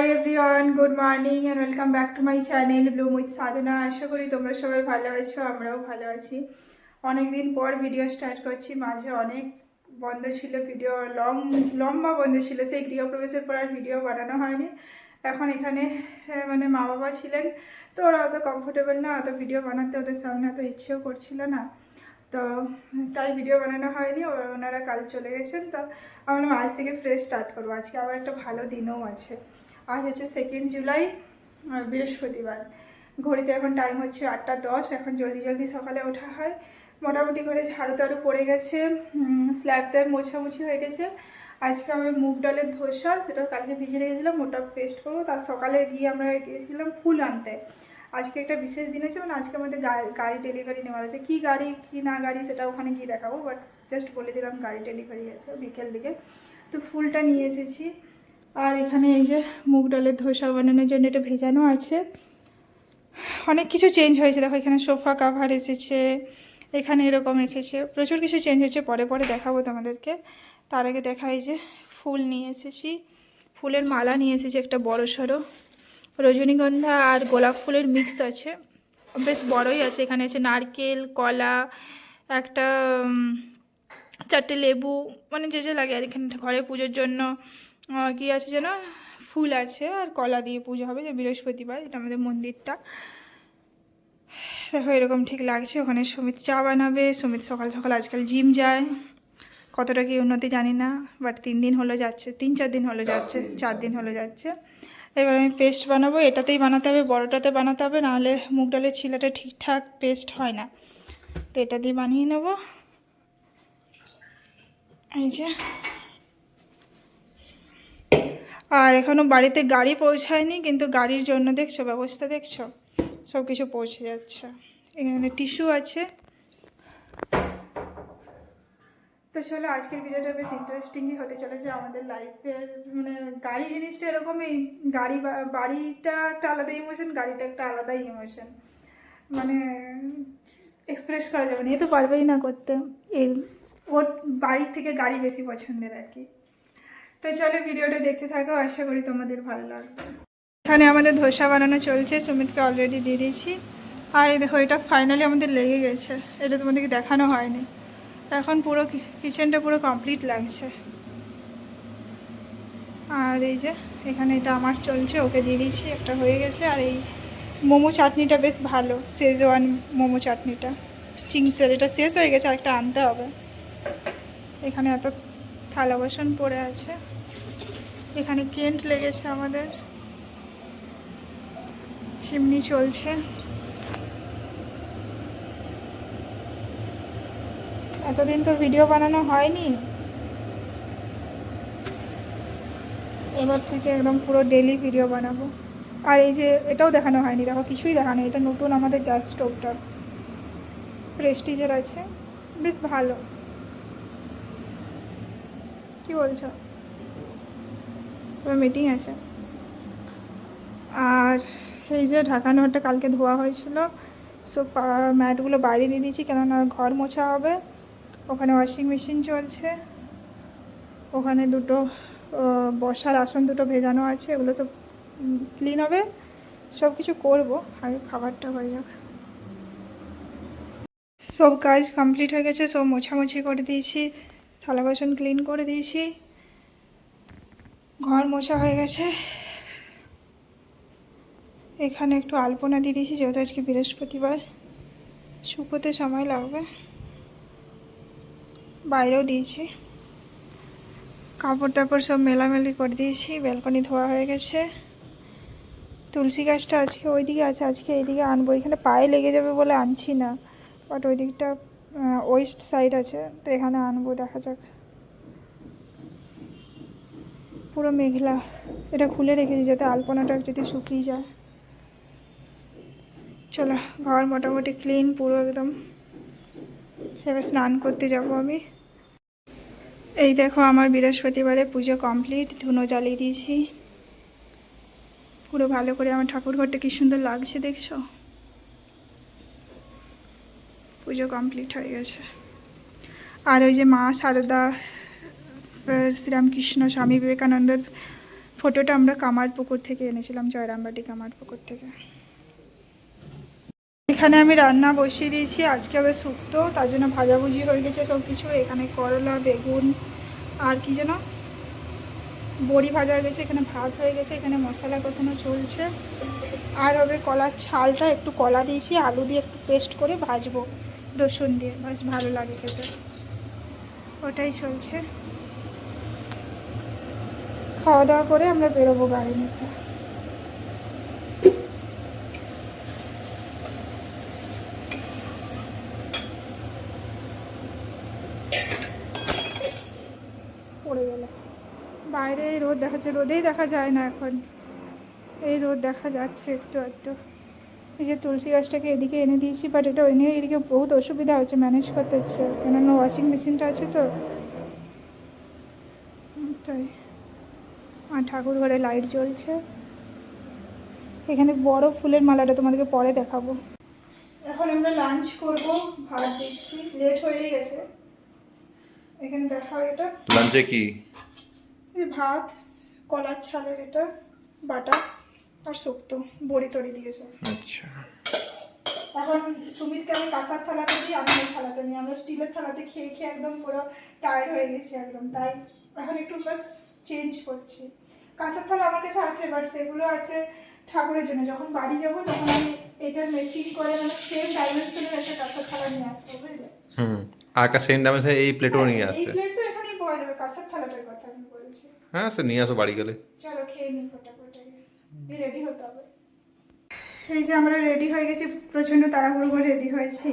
High everyone, good morning and welcome back to my channel bloom with Sadhana. আশা করি তোমরা সবাই ভালো আছো, আমরাও ভালো আছি। অনেকদিন পর ভিডিও স্টার্ট করছি। মাঝে অনেক বন্ধ ছিল, ভিডিও লম্বা বন্ধ ছিল। সেই গৃহপ্রবেশের পর আর ভিডিও বানানো হয়নি। এখন এখানে মানে মা বাবা ছিলেন, তো ওরা অত কমফোর্টেবল না, অত ভিডিও বানাতে ওদের সামনে এত ইচ্ছেও করছিল না, তো তাই ভিডিও বানানো হয়নি। ওনারা কাল চলে গেছেন, তো আমরা আজ থেকে ফ্রেশ স্টার্ট করবো। আজকে আবার একটা ভালো দিনও আছে। আজ হচ্ছে 2 জুলাই, বৃহস্পতিবার। ঘড়িতে এখন টাইম হচ্ছে 8:10। এখন জলদি জলদি সকালে ওঠা হয়। মোটামুটি করে ঝাড়ু টাড়ু পড়ে গেছে, স্ল্যাবটা মোছামুছি হয়ে গেছে। আজকে আমি মুগ ডালের ধোসা, সেটা কালকে ভিজে রেখেছিলাম, ওটা পেস্ট করবো। তার সকালে গিয়ে আমরা গিয়েছিলাম ফুল আনতে। আজকে একটা বিশেষ দিন আছে, মানে আজকে আমাদের গাড়ি ডেলিভারি নেওয়ার আছে। কী গাড়ি কী না গাড়ি সেটা ওখানে গিয়ে দেখাবো, বাট জাস্ট বলে দিলাম গাড়ি ডেলিভারি আছে বিকেল দিকে। তো ফুলটা নিয়ে এসেছি। আর এখানে এই যে মুগ ডালের ধোসা বানানোর জন্য এটা ভেজানো আছে। অনেক কিছু চেঞ্জ হয়েছে, দেখো এখানে সোফা কাভার এসেছে, এখানে এরকম এসেছে, প্রচুর কিছু চেঞ্জ হয়েছে। পরে পরে দেখাবো তোমাদেরকে। তার আগে দেখাই যে ফুল নিয়ে এসেছি, ফুলের মালা নিয়ে এসেছি একটা বড় সড়ো। রজনীগন্ধা আর গোলাপ ফুলের মিক্স আছে, বেশ বড়ই আছে। এখানে আছে নারকেল, কলা, একটা 4টে লেবু, মানে যে যে লাগে। আর এখানে ঘরে পুজোর জন্য কি আছে যেন, ফুল আছে, আর কলা দিয়ে পুজো হবে, যে বৃহস্পতিবার। এটা আমাদের মন্দিরটা। দেখো এরকম ঠিক লাগছে। ওখানে সুমিত চা বানাবে। সুমিত সকাল সকাল আজকাল জিম যায়, কতটা কি উন্নতি জানি না, বাট 3 দিন হলো যাচ্ছে, 3-4 দিন হলো যাচ্ছে, 4 দিন হলো যাচ্ছে। এবার আমি পেস্ট বানাবো, এটাতেই বানাতে হবে, বড়টাতে বানাতে হবে, নাহলে মুগ ডালের ছিলাটা ঠিকঠাক পেস্ট হয় না। তো এটা দিয়ে বানিয়ে নেব। এই যে, আর এখনও বাড়িতে গাড়ি পৌঁছায়নি, কিন্তু গাড়ির জন্য দেখছো ব্যবস্থা, দেখছো সব কিছু পৌঁছে যাচ্ছে। এখানে টিস্যু আছে। তো চলো, আজকের ভিডিওটা বেশ ইন্টারেস্টিংই হতে চলেছে। আমাদের লাইফের মানে গাড়ি জিনিসটা এরকমই। বাড়িটা একটা আলাদা ইমোশন, গাড়িটা একটা আলাদাই ইমোশন, মানে এক্সপ্রেস করা যাবে না। এ তো পারবেই না করতে। এর ওর বাড়ির থেকে গাড়ি বেশি পছন্দের আর কি। তো চলো ভিডিওটা দেখতে থাকো, আশা করি তোমাদের ভালো লাগবে। এখানে আমাদের ধোসা বানানো চলছে, সুমিতকে অলরেডি দিয়ে দিয়েছি। আর এই দেখো, এটা ফাইনালি আমাদের লেগে গেছে, এটা তোমাদেরকে দেখানো হয়নি। এখন পুরো কিচেনটা পুরো কমপ্লিট লাগছে। আর এই যে এখানে এটা আমার চলছে, ওকে দিয়ে দিয়েছি, একটা হয়ে গেছে। আর এই মোমো চাটনিটা বেশ ভালো, শেজওয়ান মোমো চাটনিটা চিংসের, এটা শেষ হয়ে গেছে, আরেকটা আনতে হবে। এখানে এত থালা বাসন পড়ে আছে। এখানে কেন্ট লেগেছে আমাদের, চিমনি চলছে। এতদিন তো ভিডিও বানানো হয়নি, এবার থেকে একদম পুরো ডেলি ভিডিও বানাবো। আর এই যে এটাও দেখানো হয়নি, দেখো কিছুই দেখানো। এটা নতুন আমাদের গ্যাস স্টোভটা, প্রেস্টিজের আছে, বেশ ভালো। কি বলছো? তোমার মিটিং আছে। আর এই যে ঢাকানোটা কালকে ধোয়া হয়েছিল, সব ম্যাটগুলো বাইরে দিয়ে দিয়েছি, কেননা ঘর মোছা হবে। ওখানে ওয়াশিং মেশিন চলছে, ওখানে দুটো বসার আসন দুটো ভেজানো আছে, এগুলো সব ক্লিন হবে। সব কিছু করবো, আগে খাবারটা হয়ে যাক। সব কাজ কমপ্লিট হয়ে গেছে, সব মোছামুছি করে দিয়েছি, থালা বাসন ক্লিন করে দিয়েছি, ঘর মোছা হয়ে গেছে। এখানে একটু আলপনা দিয়ে দিয়েছি, যেহেতু আজকে বৃহস্পতিবার, শুকোতে সময় লাগবে। বাইরেও দিয়েছি, কাপড় টাপড় সব মেলামেলি করে দিয়েছি। ব্যালকনি ধোয়া হয়ে গেছে। তুলসী গাছটা আজকে ওইদিকে আছে, আজকে এইদিকে আনবো। এখানে পায়ে লেগে যাবে বলে আনছি না, বাট ওই দিকটা ওয়েস্ট সাইড আছে, তো এখানে আনবো, দেখা যাক। পুরো মেঘলা, এটা খুলে রেখেছি যাতে আলপনাটা যদি শুকিয়ে যায়। চলো, ঘর মোটামুটি ক্লিন পুরো একদম। এবার স্নান করতে যাব আমি। এই দেখো, আমার বৃহস্পতিবারে পুজো কমপ্লিট, ধুনো জ্বালিয়ে দিয়েছি পুরো ভালো করে। আমার ঠাকুর ঘরটা কি সুন্দর লাগছে, দেখছো? পুজো কমপ্লিট হয়ে গেছে। আর ওই যে মা সারদা, শ্রীরামকৃষ্ণ, স্বামী বিবেকানন্দের ফটোটা আমরা কামারপুকুর থেকে এনেছিলাম, জয়রামবাটি কামারপুকুর থেকে। এখানে আমি রান্না বসিয়ে দিয়েছি, আজকে আবার শুক্তো, তার জন্য ভাজাভুজি হয়ে গেছে সব কিছু। এখানে করলা, বেগুন আর কি যেন বড়ি ভাজা হয়ে গেছে, এখানে ভাত হয়ে গেছে, এখানে মশলা কষানো চলছে। আর হবে কলার ছালটা, একটু কলা দিয়েছি, আলু দিয়ে একটু পেস্ট করে ভাজবো রসুন দিয়ে, বেশ ভালো লাগে খেতে। ওটাই চলছে। খাওয়া দাওয়া করে আমরা বেরোবো গাড়ি নিতে। পড়ে গেল বাইরে, এই রোদ দেখাচ্ছে, রোদেই দেখা যায় না এখন, এই রোদ দেখা যাচ্ছে একটু একটু। এই যে তুলসী গাছটাকে এদিকে এনে দিয়েছি, বাট এটা এনে এদিকে বহুত অসুবিধা হচ্ছে, ম্যানেজ করতে হচ্ছে, কেননা ওয়াশিং মেশিনটা আছে তো, তাই। আর ঠাকুর ঘরে লাইট জ্বলছে। এখানে বড় ফুলের মালাটা তোমাদেরকে পরে দেখাবো। এখন আমরা লাঞ্চ করব, ভাত দিচ্ছি, লেট হয়ে গেছে। এখানে দেখাও, এটা লাঞ্চে কি? এই ভাত, কলার ছালের এটা বাটা, আর শুক্তো, বড়ি তড়ি দিয়েছে। আচ্ছা, এখন সুমিতকে আমি কাঁসার থালাতে দিই, আমি ওই থালাতে নিই। আমরা স্টিলের থালাতে খেয়ে খেয়ে একদম পুরো টায়ার্ড হয়ে গেছি একদম, তাই এখন একটু বাস চেঞ্জ করছি। কাঁসার থালা আমার কাছে আছে, বাট সেগুলো আছে ঠাকুরের জন্য। যখন বাড়ি যাবো তখন আমি এটার মেশিন করে মানে সেম ডাইমেনশনের একটা কাঁসার থালা নিয়ে আসবো, বুঝলে? আর একটা সেন্ট আমি এই প্লেটও নিয়ে এই আসছে। প্লেট তো এখানেই পাওয়া যাবে, কাঁসার থালাটার কথা আমি বলছি। হ্যাঁ, সে নিয়ে আসো বাড়ি গেলে। চলো খেয়ে নিই ফটাফট, রেডি হতে হবে। এই যে আমরা রেডি হয়ে গেছি, প্রচণ্ড তাড়াহুড়ো করে রেডি হয়েছি।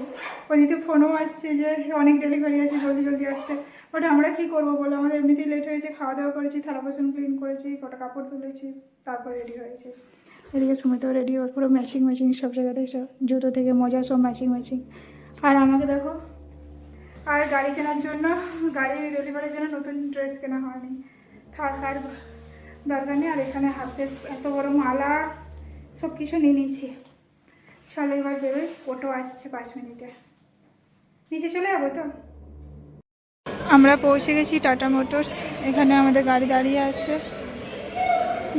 ওদিকে ফোনও আসছে যে অনেক ডেলিভারি আছে, জলদি জলদি আসতে। ওটা আমরা কি করবো বলো, আমাদের এমনিতেই লেট হয়েছে, খাওয়া দাওয়া করেছি, থালা বাসন ক্লিন করেছি, কটা কাপড় তুলেছি, তারপর রেডি হয়েছে। এদিকে সুমিতও রেডি, ওর পুরো ম্যাচিং ম্যাচিং সব জায়গাতে, সব জুতো থেকে মোজা সব ম্যাচিং ম্যাচিং। আর আমাকে দেখো, আর গাড়ি কেনার জন্য, গাড়ি ডেলিভারির জন্য নতুন ড্রেস কেনা হয়নি, থাক আর দরকার নেই। আর এখানে হাতে এত বড় মালা সব কিছু নিয়ে নিয়েছি। চলো এবার বেরোই, অটো আসছে 5 মিনিটে, নিচে চলে যাবো তো। আমরা পৌঁছে গেছি টাটা মোটরস, এখানে আমাদের গাড়ি দাঁড়িয়ে আছে,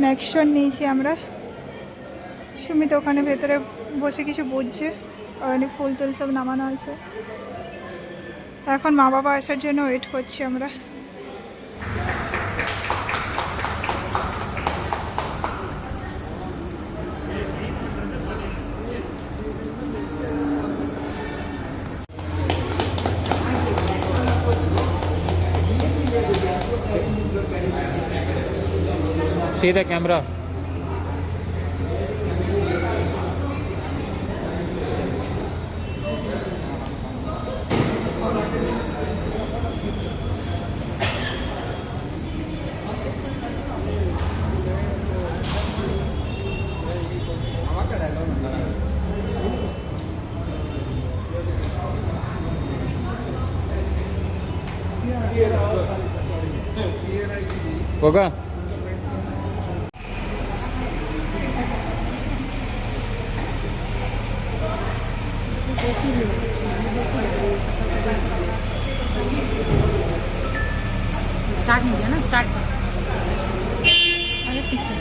ম্যাক্সন নিয়েছি আমরা। সুমিত ওখানে ভেতরে বসে কিছু বুঝছে, ওখানে ফুল টুল সব নামানো আছে। এখন মা বাবা আসার জন্য ওয়েট করছি আমরা। See the camera. Goga. Start नहीं किया ना, स्टार्ट अरे पीछे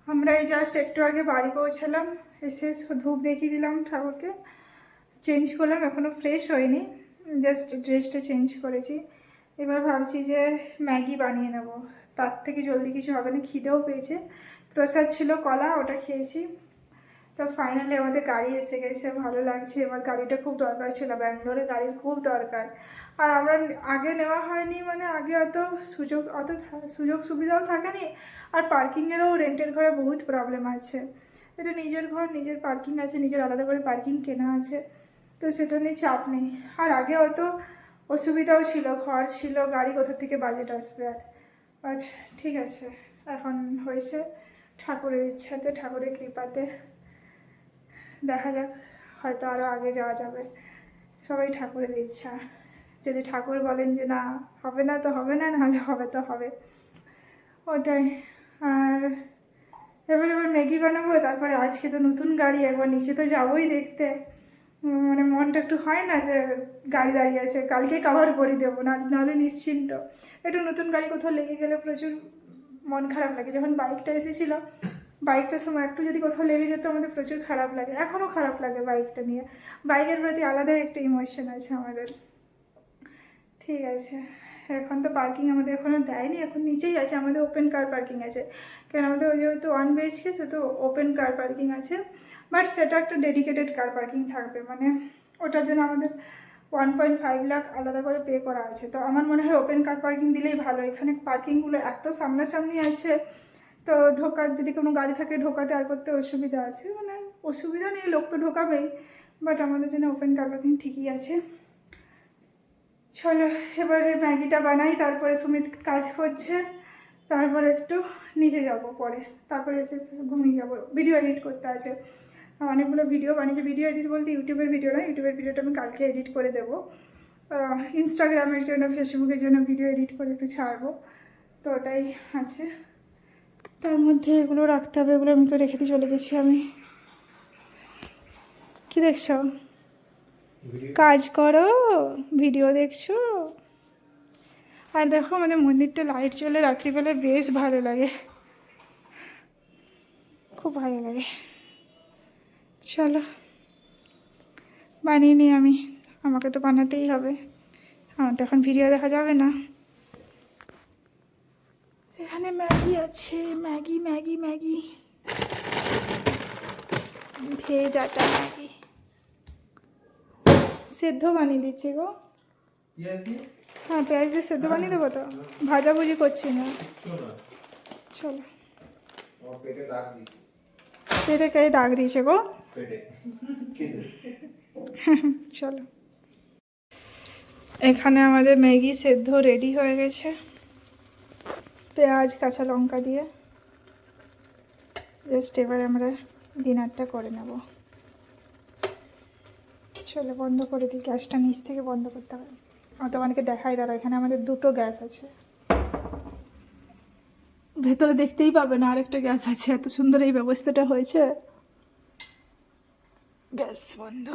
আমরা এই জাস্ট একটু আগে বাড়ি পৌঁছালাম, এসে ধূপ দেখিয়ে দিলাম ঠাকুরকে, চেঞ্জ করলাম, এখনও ফ্রেশ হয়নি, জাস্ট ড্রেসটা চেঞ্জ করেছি। এবার ভাবছি যে ম্যাগি বানিয়ে নেব, তার থেকে জলদি কিছু হবে না, খিদেও পেয়েছে। প্রসাদ ছিল কলা, ওটা খেয়েছি। তো ফাইনালি আমাদের গাড়ি এসে গেছে, ভালো লাগছে। এবার গাড়িটা খুব দরকার ছিল, ব্যাঙ্গালোরে গাড়ির খুব দরকার। আর আমরা আগে নেওয়া হয়নি, মানে আগে সুযোগ সুবিধাও থাকেনি। আর পার্কিংয়েরও রেন্টের ঘরে বহুত প্রবলেম আছে। এটা নিজের ঘর, নিজের পার্কিং আছে, নিজের আলাদা করে পার্কিং কেনা আছে, তো সেটা নিয়ে চাপ নেই। আর আগে অত অসুবিধাও ছিল, ঘর ছিল, গাড়ি কোথা থেকে বাজেট আসবে। আর বাট ঠিক আছে, এখন হয়েছে ঠাকুরের ইচ্ছাতে, ঠাকুরের কৃপাতে। দেখা যাক, হয়তো আরও আগে যাওয়া যাবে। সবাই ঠাকুরের ইচ্ছা, যদি ঠাকুর বলেন যে না হবে না তো হবে না, নাহলে হবে তো হবে, ওটাই। আর এবার ম্যাগি বানাবো, তারপরে আজকে তো নতুন গাড়ি, একবার নিচে তো যাবোই দেখতে। মানে মনটা একটু হয় না যে গাড়ি দাঁড়িয়ে আছে, কালকে কভার করে দেবো, নাহলে নিশ্চিন্ত। একটু নতুন গাড়ি কোথাও লেগে গেলে প্রচুর মন খারাপ লাগে। যখন বাইকটা এসেছিলো, বাইকটার সময় একটু যদি কোথাও লেগে যেত আমাদের প্রচুর খারাপ লাগে, এখনও খারাপ লাগে বাইকটা নিয়ে। বাইকের প্রতি আলাদাই একটা ইমোশন আছে আমাদের। ঠিক আছে, এখন তো পার্কিং আমাদের এখনও দেয়নি, এখন নিচেই আছে, আমাদের ওপেন কার পার্কিং আছে। কারণ আমাদের যেহেতু 1 BHK, তো ওপেন কার পার্কিং আছে। বাট সেটা একটা ডেডিকেটেড কার পার্কিং থাকবে, মানে ওটার জন্য আমাদের 1.5 লাখ আলাদা করে পে করা আছে। তো আমার মনে হয় ওপেন কার পার্কিং দিলেই ভালো। এখানে পার্কিংগুলো এত সামনাসামনি আছে, তো যদি কোনো গাড়ি থাকে ঢোকাতে আর করতে অসুবিধা আছে। মানে অসুবিধা নেই, লোক তো ঢোকাবেই, বাট আমাদের জন্য ওপেন কার পার্কিং ঠিকই আছে। চলো এবারে ম্যাগিটা বানাই, তারপরে সুমিত কাজ করছে, তারপরে একটু নিচে যাব, পরে তারপরে এসে ঘুমিয়ে যাব। ভিডিও এডিট করতে আছে, অনেকগুলো ভিডিও বানিয়েছে। ভিডিও এডিট বলতে ইউটিউবের ভিডিও না, ইউটিউবের ভিডিওটা আমি কালকে এডিট করে দেবো। ইনস্টাগ্রামের জন্য, ফেসবুকের জন্য ভিডিও এডিট করে একটু ছাড়বো, তো ওটাই আছে। তার মধ্যে এগুলো রাখতে হবে, এগুলো আমি রেখে দিয়ে চলে গেছি আমি। কি দেখছো? কাজ করো, ভিডিও দেখছো। আর দেখো আমাদের মন্দিরটা লাইট জ্বলে রাত্রিবেলায়, বেশ ভালো লাগে, খুব ভালো লাগে। চলো বানিয়ে নিই আমি, আমাকে তো বানাতেই হবে, আমার তো এখন ভিডিও দেখা যাবে না। এখানে ম্যাগি আছে, ম্যাগি ম্যাগি ম্যাগি, ভেজ আটা ম্যাগি, সেদ্ধ বানিয়ে দিচ্ছি গো। হ্যাঁ, পেঁয়াজ দিয়ে সেদ্ধ বানিয়ে দেবো, তো ভাজাভুজি করছি না। চলো, পেটে কে ডাক দিয়েছে গো? চলো, এখানে আমাদের ম্যাগি সেদ্ধ রেডি হয়ে গেছে, পেঁয়াজ কাঁচা লঙ্কা দিয়ে। জাস্ট এবার আমরা ডিনারটা করে নেব। চলো বন্ধ করে দিই, গ্যাসটা নিচ থেকে বন্ধ করতে হবে। তোমাদেরকে দেখাই, দাঁড়া, এখানে আমাদের 2টো গ্যাস আছে, ভেতরে দেখতেই পাবে না আরেকটা গ্যাস আছে। এত সুন্দর এই ব্যবস্থাটা হয়েছে। গ্যাস বন্ধ,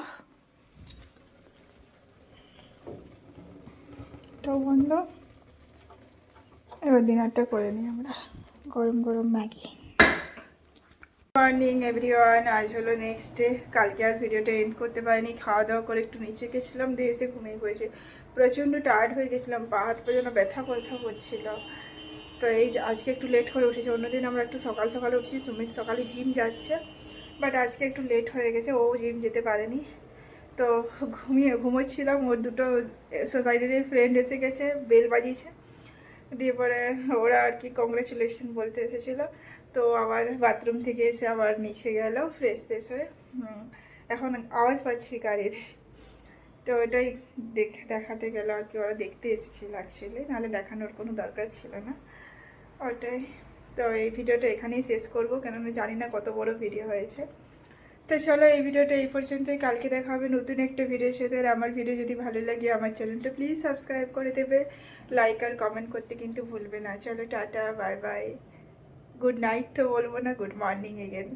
এটাও বন্ধ। এবার ডিনারটা করে নিই আমরা, গরম গরম ম্যাগি। মর্নিং এভরিওয়ান, আজ হলো নেক্সট ডে। কালকে আর ভিডিওটা এন্ড করতে পারিনি, খাওয়া দাওয়া করে একটু নিচে গেছিলাম, দিয়ে এসে ঘুমিয়ে পড়েছি। প্রচণ্ড টায়ার্ড হয়ে গেছিলাম, পা হাত পা যেন ব্যথা করছিল। তো এই আজকে একটু লেট করে উঠেছি। অন্যদিন আমরা একটু সকাল সকালে উঠছি, সুমিত সকালে জিম যাচ্ছে, বাট আজকে একটু লেট হয়ে গেছে, ও জিম যেতে পারেনি। তো ঘুমোচ্ছিলাম, ওর 2টো সোসাইটির ফ্রেন্ড এসে গেছে, বেল বাজিয়েছে, দিয়ে পরে ওরা আর কি কংগ্রেচুলেশন বলতে এসেছিলো। তো আবার বাথরুম থেকে এসে আবার নিচে গেল ফ্রেশ ট্রেশ হয়ে। এখন আওয়াজ পাচ্ছি গাড়ির, তো ওটাই দেখাতে গেল আর কি। ওরা দেখতে এসেছিলো অ্যাকচুয়ালি, নাহলে দেখানোর কোনো দরকার ছিল না, ওটাই। তো এই ভিডিওটা এখানেই শেষ করবো, কেননা জানি না কত বড় ভিডিও হয়েছে। তো চলো এই ভিডিওটা এই পর্যন্তই, কালকে দেখা হবে নতুন একটা ভিডিওর সাথে। আর আমার ভিডিও যদি ভালো লাগে আমার চ্যানেলটা প্লিজ সাবস্ক্রাইব করে দেবে, লাইক আর কমেন্ট করতে কিন্তু ভুলবে না। চলো tata, bye bye, good night তো বলবো না, গুড মর্নিং এগেন।